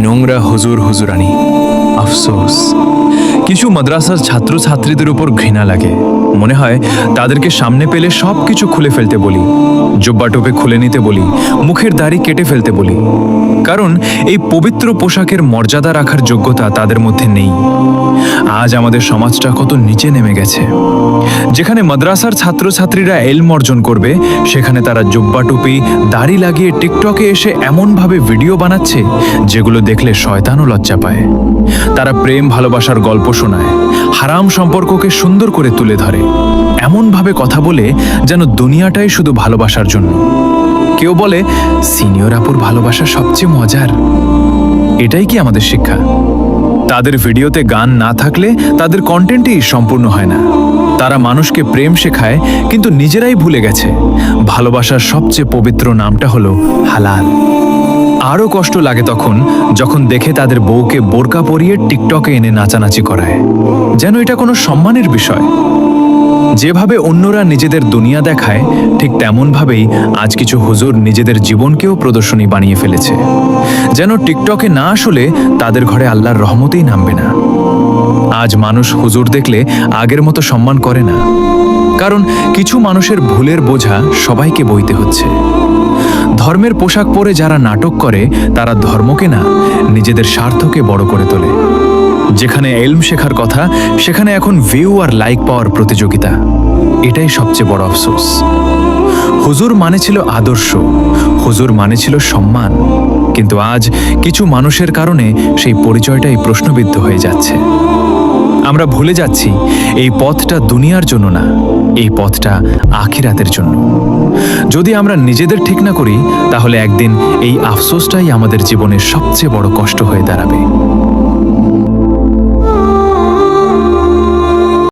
নোংরা হুজুর হুজুরানি, আফসোস। কিছু মাদ্রাসার ছাত্রছাত্রীদের উপর ঘৃণা লাগে। মনে হয় তাদেরকে সামনে পেলে সব কিছু খুলে ফেলতে বলি, জুব্বা টোপে খুলে নিতে বলি, মুখের দাড়ি কেটে ফেলতে বলি, কারণ এই পবিত্র পোশাকের মর্যাদা রাখার যোগ্যতা তাদের মধ্যে নেই। আজ আমাদের সমাজটা কত নিচে নেমে গেছে। যেখানে মাদ্রাসার ছাত্রছাত্রীরা এলম অর্জন করবে, সেখানে তারা জুব্বা টুপি দাড়ি লাগিয়ে টিকটকে এসে এমনভাবে ভিডিও বানাচ্ছে যেগুলো দেখলে শয়তানও লজ্জা পায়। তারা প্রেম ভালোবাসার গল্প শোনায়, হারাম সম্পর্ককে সুন্দর করে তুলে ধরে, এমনভাবে কথা বলে যেন দুনিয়াটাই শুধু ভালোবাসার জন্য। কেউ বলে সিনিয়র আপুর ভালোবাসা সবচেয়ে মজার। এটাই কি আমাদের শিক্ষা? তাদের ভিডিওতে গান না থাকলে তাদের কন্টেন্টই সম্পূর্ণ হয় না। তারা মানুষকে প্রেম শেখায়, কিন্তু নিজেরাই ভুলে গেছে ভালোবাসার সবচেয়ে পবিত্র নামটা হলো হালাল। আরও কষ্ট লাগে যখন দেখে তাদের বউকে বোরকা পরিয়ে টিকটকে এনে নাচানাচি করায়, যেন এটা কোনো সম্মানের বিষয়। যেভাবে অন্যরা নিজেদের দুনিয়া দেখায়, ঠিক তেমনভাবেই আজ কিছু হুজুর নিজেদের জীবনকেও প্রদর্শনী বানিয়ে ফেলেছে, যেন টিকটকে না আসলে তাদের ঘরে আল্লাহর রহমতেই নামবে না। আজ মানুষ হুজুর দেখলে আগের মতো সম্মান করে না, কারণ কিছু মানুষের ভুলের বোঝা সবাইকে বইতে হচ্ছে। ধর্মের পোশাক পরে যারা নাটক করে, তারা ধর্মকে না, নিজেদের স্বার্থকে বড় করে তোলে। যেখানে এলম শেখার কথা, সেখানে এখন ভিউ আর লাইক পাওয়ার প্রতিযোগিতা। এটাই সবচেয়ে বড় আফসোস। হুজুর মানে ছিল আদর্শ, হুজুর মানে ছিল সম্মান, কিন্তু আজ কিছু মানুষের কারণে সেই পরিচয়টাই প্রশ্নবিদ্ধ হয়ে যাচ্ছে। আমরা ভুলে যাচ্ছি এই পথটা দুনিয়ার জন্য না, এই পথটা আখিরাতের জন্য। যদি আমরা নিজেদের ঠিক না করি, তাহলে একদিন এই আফসোসটাই আমাদের জীবনের সবচেয়ে বড় কষ্ট হয়ে দাঁড়াবে।